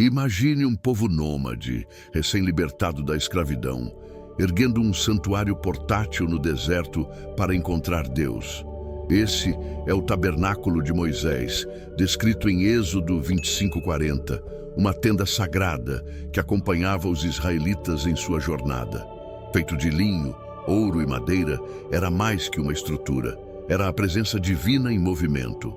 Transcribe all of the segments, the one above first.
Imagine um povo nômade, recém-libertado da escravidão, erguendo um santuário portátil no deserto para encontrar Deus. Esse é o tabernáculo de Moisés, descrito em Êxodo 25:40, uma tenda sagrada que acompanhava os israelitas em sua jornada. Feito de linho, ouro e madeira, era mais que uma estrutura, era a presença divina em movimento.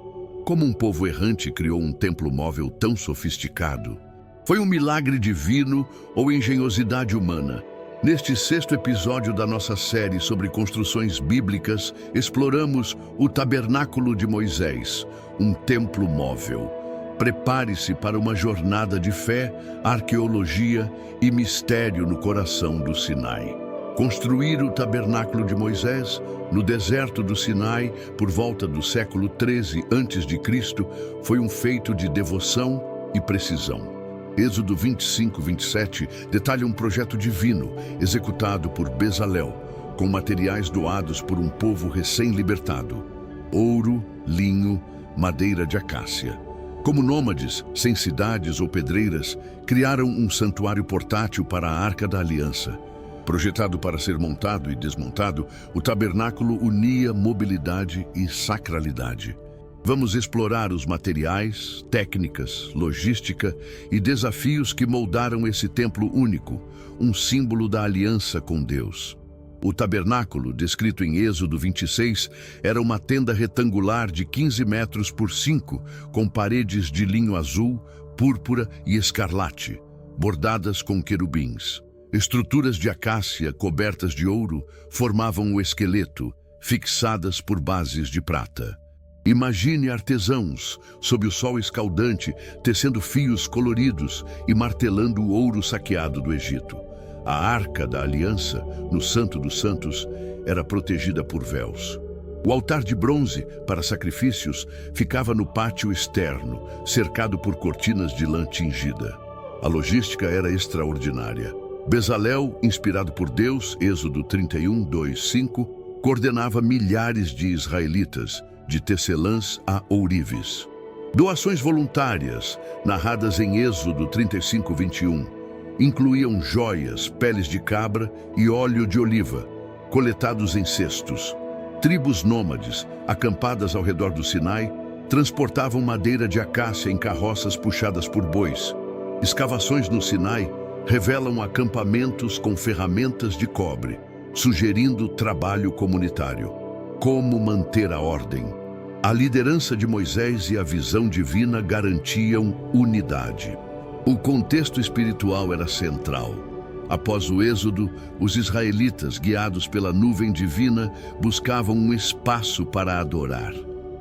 Como um povo errante criou um templo móvel tão sofisticado? Foi um milagre divino ou engenhosidade humana? Neste sexto episódio da nossa série sobre construções bíblicas, exploramos o Tabernáculo de Moisés, um templo móvel. Prepare-se para uma jornada de fé, arqueologia e mistério no coração do Sinai. Construir o Tabernáculo de Moisés no deserto do Sinai por volta do século 13 a.C. foi um feito de devoção e precisão. Êxodo 25:27 detalha um projeto divino executado por Bezalel, com materiais doados por um povo recém-libertado: ouro, linho, madeira de acácia. Como nômades, sem cidades ou pedreiras, criaram um santuário portátil para a Arca da Aliança. Projetado para ser montado e desmontado, o tabernáculo unia mobilidade e sacralidade. Vamos explorar os materiais, técnicas, logística e desafios que moldaram esse templo único, um símbolo da aliança com Deus. O tabernáculo, descrito em Êxodo 26, era uma tenda retangular de 15 metros por 5, com paredes de linho azul, púrpura e escarlate, bordadas com querubins. Estruturas de acácia cobertas de ouro formavam o esqueleto, fixadas por bases de prata. Imagine artesãos, sob o sol escaldante, tecendo fios coloridos e martelando o ouro saqueado do Egito. A Arca da Aliança, no Santo dos Santos, era protegida por véus. O altar de bronze, para sacrifícios, ficava no pátio externo, cercado por cortinas de lã tingida. A logística era extraordinária. Bezalel, inspirado por Deus, Êxodo 31:2-5, coordenava milhares de israelitas, de tecelãs a ourives. Doações voluntárias, narradas em Êxodo 35:21, incluíam joias, peles de cabra e óleo de oliva, coletados em cestos. Tribos nômades, acampadas ao redor do Sinai, transportavam madeira de acácia em carroças puxadas por bois. Escavações no Sinai revelam acampamentos com ferramentas de cobre, sugerindo trabalho comunitário. Como manter a ordem? A liderança de Moisés e a visão divina garantiam unidade. O contexto espiritual era central. Após o Êxodo, os israelitas, guiados pela nuvem divina, buscavam um espaço para adorar.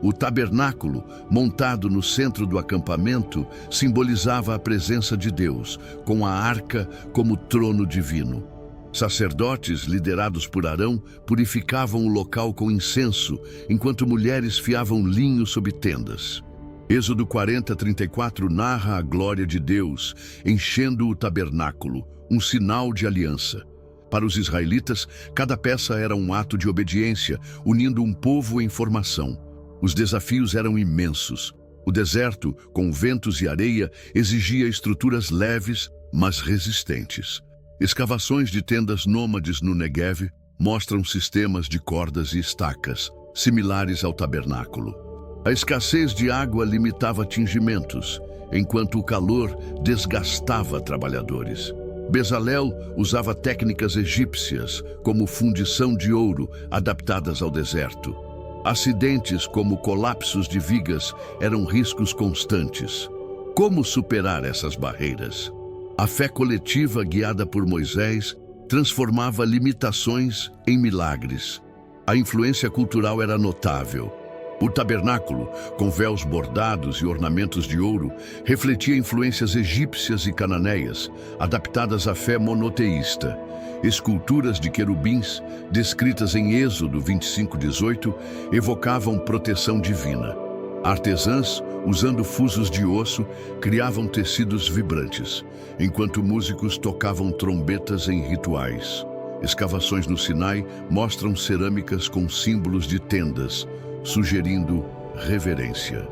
O tabernáculo, montado no centro do acampamento, simbolizava a presença de Deus, com a arca como trono divino. Sacerdotes, liderados por Arão, purificavam o local com incenso, enquanto mulheres fiavam linho sob tendas. Êxodo 40:34 narra a glória de Deus, enchendo o tabernáculo, um sinal de aliança. Para os israelitas, cada peça era um ato de obediência, unindo um povo em formação. Os desafios eram imensos. O deserto, com ventos e areia, exigia estruturas leves, mas resistentes. Escavações de tendas nômades no Negev mostram sistemas de cordas e estacas, similares ao tabernáculo. A escassez de água limitava atingimentos, enquanto o calor desgastava trabalhadores. Bezalel usava técnicas egípcias, como fundição de ouro, adaptadas ao deserto. Acidentes como colapsos de vigas eram riscos constantes. Como superar essas barreiras? A fé coletiva guiada por Moisés transformava limitações em milagres. A influência cultural era notável. O tabernáculo, com véus bordados e ornamentos de ouro, refletia influências egípcias e cananeias, adaptadas à fé monoteísta. Esculturas de querubins, descritas em Êxodo 25:18, evocavam proteção divina. Artesãs, usando fusos de osso, criavam tecidos vibrantes, enquanto músicos tocavam trombetas em rituais. Escavações no Sinai mostram cerâmicas com símbolos de tendas, sugerindo reverência.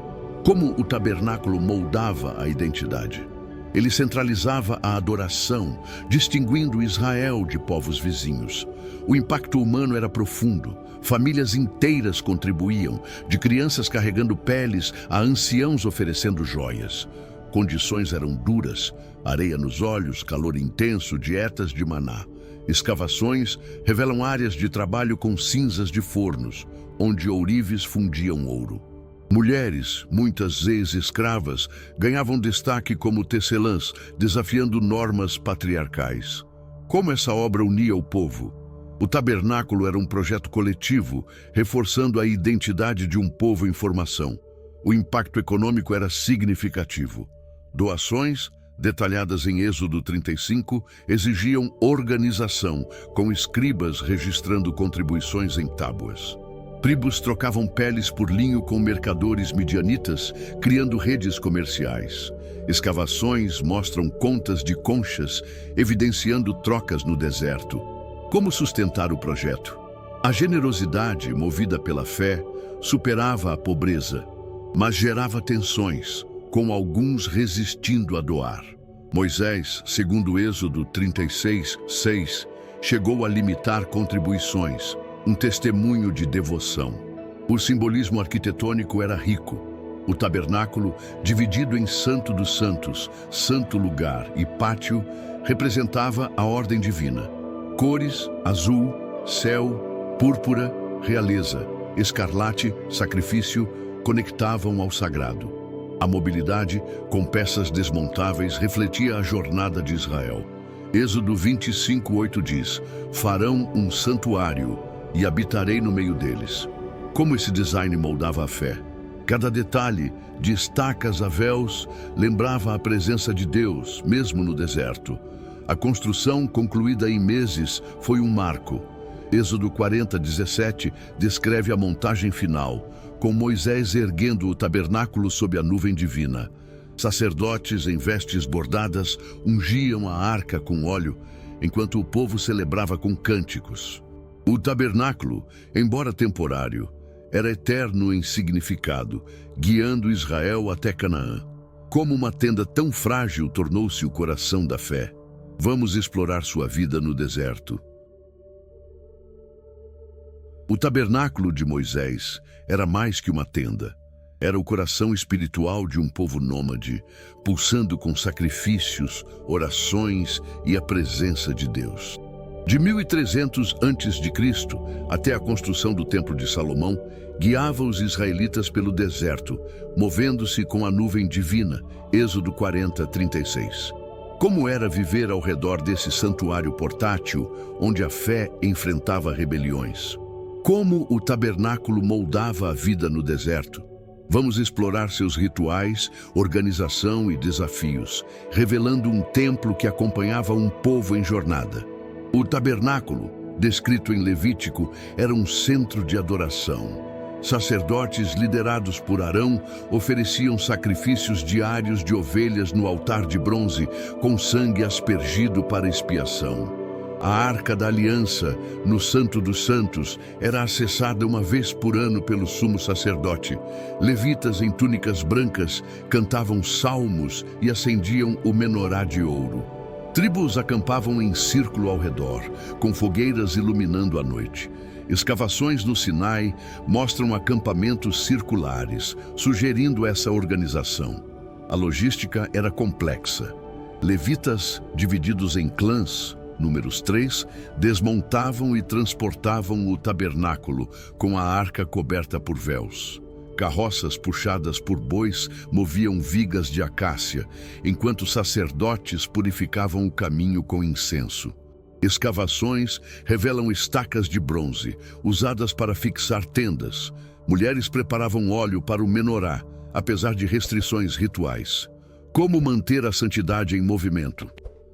Como o tabernáculo moldava a identidade? Ele centralizava a adoração, distinguindo Israel de povos vizinhos. O impacto humano era profundo. Famílias inteiras contribuíam, de crianças carregando peles a anciãos oferecendo joias. Condições eram duras, areia nos olhos, calor intenso, dietas de maná. Escavações revelam áreas de trabalho com cinzas de fornos, onde ourives fundiam ouro. Mulheres, muitas ex-escravas, ganhavam destaque como tecelãs, desafiando normas patriarcais. Como essa obra unia o povo? O tabernáculo era um projeto coletivo, reforçando a identidade de um povo em formação. O impacto econômico era significativo. Doações, detalhadas em Êxodo 35, exigiam organização, com escribas registrando contribuições em tábuas. Tribos trocavam peles por linho com mercadores midianitas, criando redes comerciais. Escavações mostram contas de conchas, evidenciando trocas no deserto. Como sustentar o projeto? A generosidade, movida pela fé, superava a pobreza, mas gerava tensões, com alguns resistindo a doar. Moisés, segundo Êxodo 36:6, chegou a limitar contribuições, um testemunho de devoção. O simbolismo arquitetônico era rico. O tabernáculo, dividido em Santo dos Santos, Santo Lugar e Pátio, representava a ordem divina. Cores, azul, céu, púrpura, realeza, escarlate, sacrifício, conectavam ao sagrado. A mobilidade, com peças desmontáveis, refletia a jornada de Israel. Êxodo 25:8 diz: "Farão um santuário e habitarei no meio deles." Como esse design moldava a fé? Cada detalhe, de estacas a véus, lembrava a presença de Deus, mesmo no deserto. A construção, concluída em meses, foi um marco. Êxodo 40:17 descreve a montagem final, com Moisés erguendo o tabernáculo sob a nuvem divina. Sacerdotes em vestes bordadas ungiam a arca com óleo, enquanto o povo celebrava com cânticos. O tabernáculo, embora temporário, era eterno em significado, guiando Israel até Canaã. Como uma tenda tão frágil tornou-se o coração da fé. Vamos explorar sua vida no deserto. O tabernáculo de Moisés era mais que uma tenda. Era o coração espiritual de um povo nômade, pulsando com sacrifícios, orações e a presença de Deus. De 1300 a.C. até a construção do Templo de Salomão, guiava os israelitas pelo deserto, movendo-se com a nuvem divina, Êxodo 40:36. Como era viver ao redor desse santuário portátil, onde a fé enfrentava rebeliões? Como o tabernáculo moldava a vida no deserto? Vamos explorar seus rituais, organização e desafios, revelando um templo que acompanhava um povo em jornada. O tabernáculo, descrito em Levítico, era um centro de adoração. Sacerdotes liderados por Arão ofereciam sacrifícios diários de ovelhas no altar de bronze, com sangue aspergido para expiação. A Arca da Aliança, no Santo dos Santos, era acessada uma vez por ano pelo sumo sacerdote. Levitas em túnicas brancas cantavam salmos e acendiam o menorá de ouro. Tribos acampavam em círculo ao redor, com fogueiras iluminando a noite. Escavações no Sinai mostram acampamentos circulares, sugerindo essa organização. A logística era complexa. Levitas, divididos em clãs, Números 3, desmontavam e transportavam o tabernáculo com a arca coberta por véus. Carroças puxadas por bois moviam vigas de acácia, enquanto sacerdotes purificavam o caminho com incenso. Escavações revelam estacas de bronze, usadas para fixar tendas. Mulheres preparavam óleo para o menorá, apesar de restrições rituais. Como manter a santidade em movimento?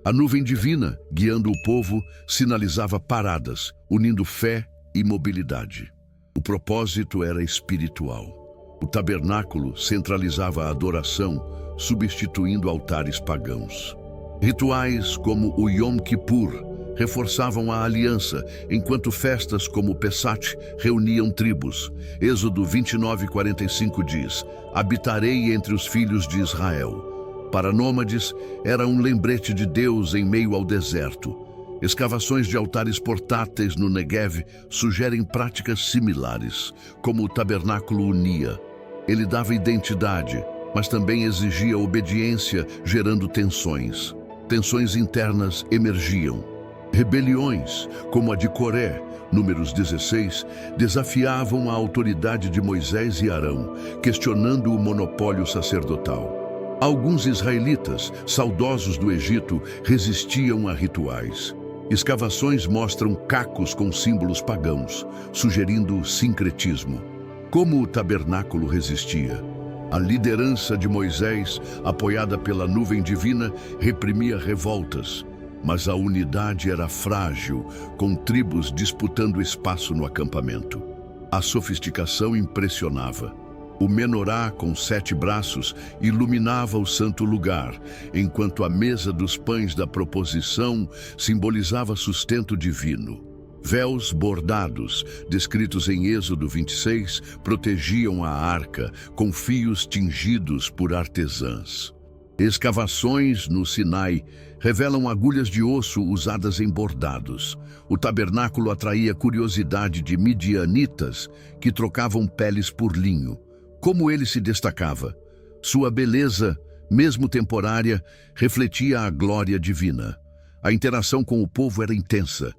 A nuvem divina, guiando o povo, sinalizava paradas, unindo fé e mobilidade. O propósito era espiritual. O tabernáculo centralizava a adoração, substituindo altares pagãos. Rituais como o Yom Kippur reforçavam a aliança, enquanto festas como o Pessach reuniam tribos. Êxodo 29:45 diz: "Habitarei entre os filhos de Israel." Para nômades, era um lembrete de Deus em meio ao deserto. Escavações de altares portáteis no Negev sugerem práticas similares, como o tabernáculo unia. Ele dava identidade, mas também exigia obediência, gerando tensões. Tensões internas emergiam. Rebeliões, como a de Coré, Números 16, desafiavam a autoridade de Moisés e Arão, questionando o monopólio sacerdotal. Alguns israelitas, saudosos do Egito, resistiam a rituais. Escavações mostram cacos com símbolos pagãos, sugerindo sincretismo. Como o tabernáculo resistia? A liderança de Moisés, apoiada pela nuvem divina, reprimia revoltas. Mas a unidade era frágil, com tribos disputando espaço no acampamento. A sofisticação impressionava. O menorá, com 7 braços, iluminava o santo lugar, enquanto a mesa dos pães da proposição simbolizava sustento divino. Véus bordados, descritos em Êxodo 26, protegiam a arca, com fios tingidos por artesãs. Escavações no Sinai revelam agulhas de osso usadas em bordados. O tabernáculo atraía curiosidade de midianitas que trocavam peles por linho. Como ele se destacava? Sua beleza, mesmo temporária, refletia a glória divina. A interação com o povo era intensa.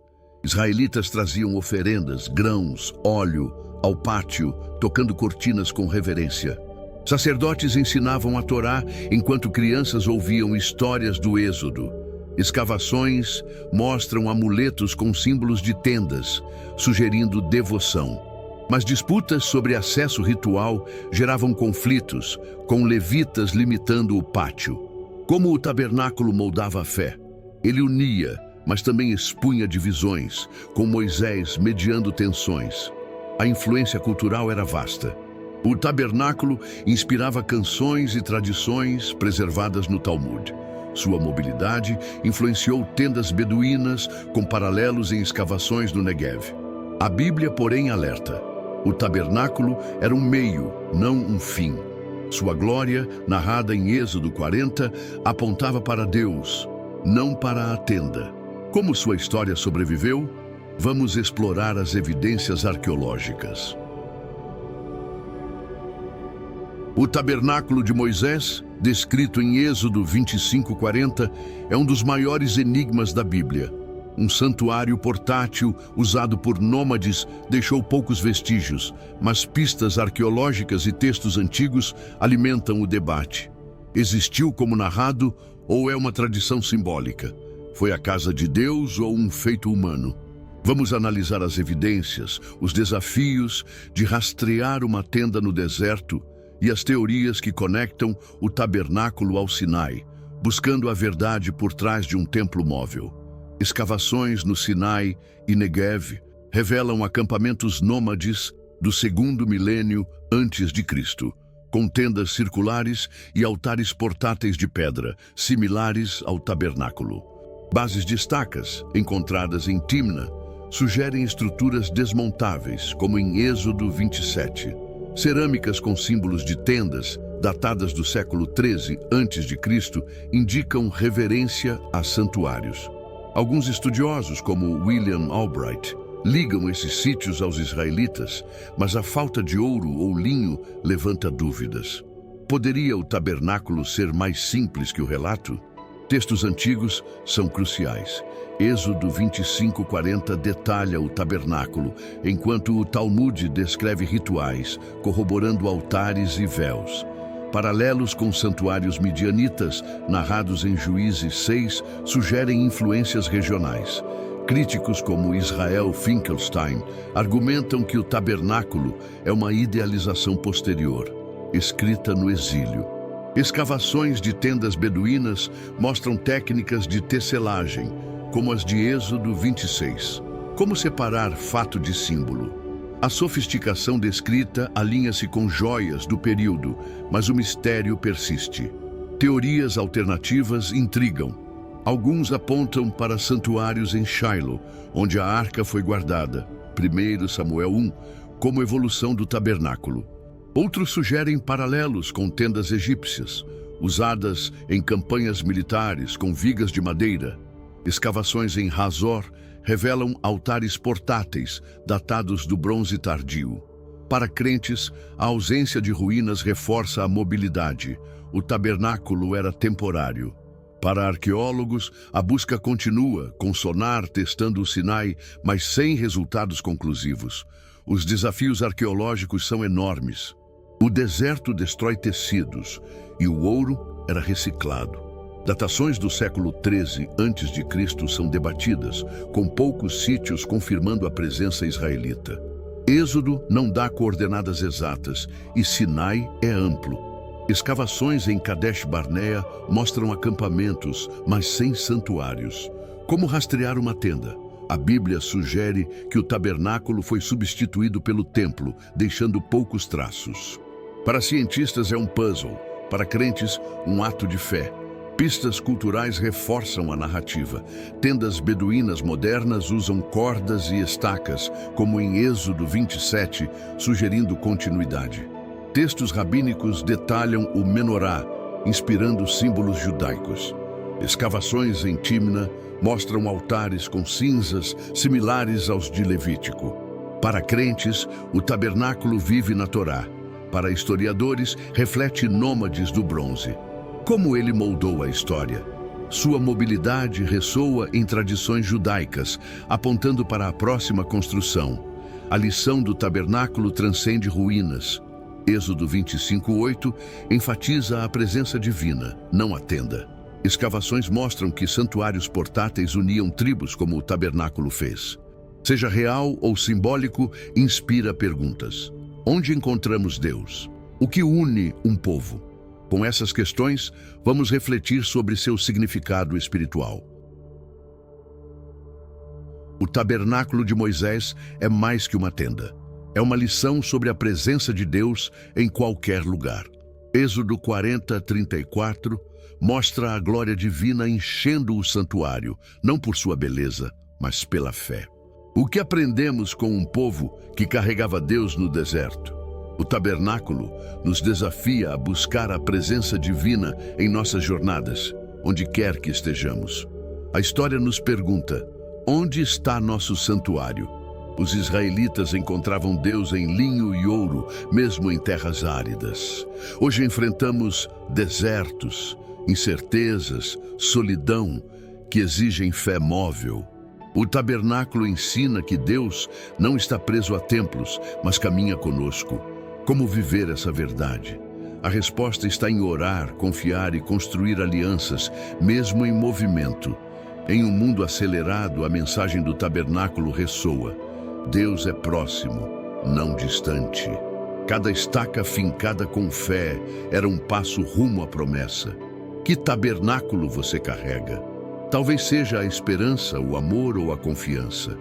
Israelitas traziam oferendas, grãos, óleo ao pátio, tocando cortinas com reverência. Sacerdotes ensinavam a Torá enquanto crianças ouviam histórias do Êxodo. Escavações mostram amuletos com símbolos de tendas, sugerindo devoção. Mas disputas sobre acesso ritual geravam conflitos, com levitas limitando o pátio. Como o tabernáculo moldava a fé? Ele unia, mas também expunha divisões, com Moisés mediando tensões. A influência cultural era vasta. O tabernáculo inspirava canções e tradições preservadas no Talmud. Sua mobilidade influenciou tendas beduínas com paralelos em escavações no Negev. A Bíblia, porém, alerta. O tabernáculo era um meio, não um fim. Sua glória, narrada em Êxodo 40, apontava para Deus, não para a tenda. Como sua história sobreviveu? Vamos explorar as evidências arqueológicas. O tabernáculo de Moisés, descrito em Êxodo 25:40, é um dos maiores enigmas da Bíblia. Um santuário portátil usado por nômades deixou poucos vestígios, mas pistas arqueológicas e textos antigos alimentam o debate. Existiu como narrado ou é uma tradição simbólica? Foi a casa de Deus ou um feito humano? Vamos analisar as evidências, os desafios de rastrear uma tenda no deserto e as teorias que conectam o tabernáculo ao Sinai, buscando a verdade por trás de um templo móvel. Escavações no Sinai e Negev revelam acampamentos nômades do 2º milênio antes de Cristo, com tendas circulares e altares portáteis de pedra, similares ao tabernáculo. Bases de estacas, encontradas em Timna, sugerem estruturas desmontáveis, como em Êxodo 27. Cerâmicas com símbolos de tendas, datadas do século 13 a.C., indicam reverência a santuários. Alguns estudiosos, como William Albright, ligam esses sítios aos israelitas, mas a falta de ouro ou linho levanta dúvidas. Poderia o tabernáculo ser mais simples que o relato? Textos antigos são cruciais. Êxodo 25:40 detalha o tabernáculo, enquanto o Talmud descreve rituais, corroborando altares e véus. Paralelos com santuários midianitas, narrados em Juízes 6, sugerem influências regionais. Críticos como Israel Finkelstein argumentam que o tabernáculo é uma idealização posterior, escrita no exílio. Escavações de tendas beduínas mostram técnicas de tecelagem, como as de Êxodo 26. Como separar fato de símbolo? A sofisticação descrita alinha-se com joias do período, mas o mistério persiste. Teorias alternativas intrigam. Alguns apontam para santuários em Shiloh, onde a arca foi guardada, 1 Samuel 1, como evolução do tabernáculo. Outros sugerem paralelos com tendas egípcias, usadas em campanhas militares com vigas de madeira. Escavações em Hazor revelam altares portáteis, datados do bronze tardio. Para crentes, a ausência de ruínas reforça a mobilidade. O tabernáculo era temporário. Para arqueólogos, a busca continua, com sonar testando o Sinai, mas sem resultados conclusivos. Os desafios arqueológicos são enormes. O deserto destrói tecidos e o ouro era reciclado. Datações do século XIII a.C. são debatidas, com poucos sítios confirmando a presença israelita. Êxodo não dá coordenadas exatas e Sinai é amplo. Escavações em Kadesh Barnea mostram acampamentos, mas sem santuários. Como rastrear uma tenda? A Bíblia sugere que o tabernáculo foi substituído pelo templo, deixando poucos traços. Para cientistas é um puzzle, para crentes, um ato de fé. Pistas culturais reforçam a narrativa. Tendas beduínas modernas usam cordas e estacas, como em Êxodo 27, sugerindo continuidade. Textos rabínicos detalham o menorá, inspirando símbolos judaicos. Escavações em Tímna mostram altares com cinzas similares aos de Levítico. Para crentes, o tabernáculo vive na Torá. Para historiadores, reflete nômades do bronze. Como ele moldou a história? Sua mobilidade ressoa em tradições judaicas, apontando para a próxima construção. A lição do tabernáculo transcende ruínas. Êxodo 25:8 enfatiza a presença divina, não a tenda. Escavações mostram que santuários portáteis uniam tribos como o tabernáculo fez. Seja real ou simbólico, inspira perguntas. Onde encontramos Deus? O que une um povo? Com essas questões, vamos refletir sobre seu significado espiritual. O tabernáculo de Moisés é mais que uma tenda. É uma lição sobre a presença de Deus em qualquer lugar. Êxodo 40:34 mostra a glória divina enchendo o santuário, não por sua beleza, mas pela fé. O que aprendemos com um povo que carregava Deus no deserto? O tabernáculo nos desafia a buscar a presença divina em nossas jornadas, onde quer que estejamos. A história nos pergunta: onde está nosso santuário? Os israelitas encontravam Deus em linho e ouro, mesmo em terras áridas. Hoje enfrentamos desertos, incertezas, solidão, que exigem fé móvel. O tabernáculo ensina que Deus não está preso a templos, mas caminha conosco. Como viver essa verdade? A resposta está em orar, confiar e construir alianças, mesmo em movimento. Em um mundo acelerado, a mensagem do tabernáculo ressoa. Deus é próximo, não distante. Cada estaca fincada com fé era um passo rumo à promessa. Que tabernáculo você carrega? Talvez seja a esperança, o amor ou a confiança.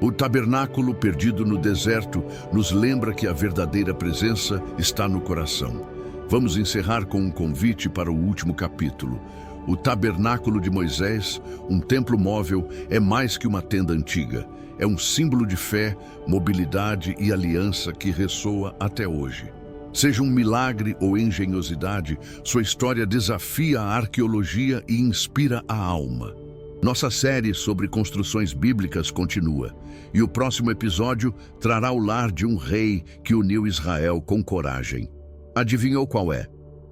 O tabernáculo perdido no deserto nos lembra que a verdadeira presença está no coração. Vamos encerrar com um convite para o último capítulo. O tabernáculo de Moisés, um templo móvel, é mais que uma tenda antiga. É um símbolo de fé, mobilidade e aliança que ressoa até hoje. Seja um milagre ou engenhosidade, sua história desafia a arqueologia e inspira a alma. Nossa série sobre construções bíblicas continua, e o próximo episódio trará o lar de um rei que uniu Israel com coragem. Adivinhou qual é?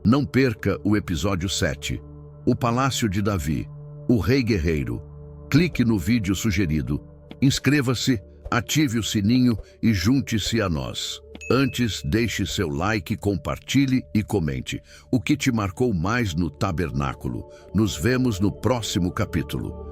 Não perca o episódio 7, o Palácio de Davi, o Rei Guerreiro. Clique no vídeo sugerido, inscreva-se, ative o sininho e junte-se a nós. Antes, deixe seu like, compartilhe e comente o que te marcou mais no tabernáculo. Nos vemos no próximo capítulo.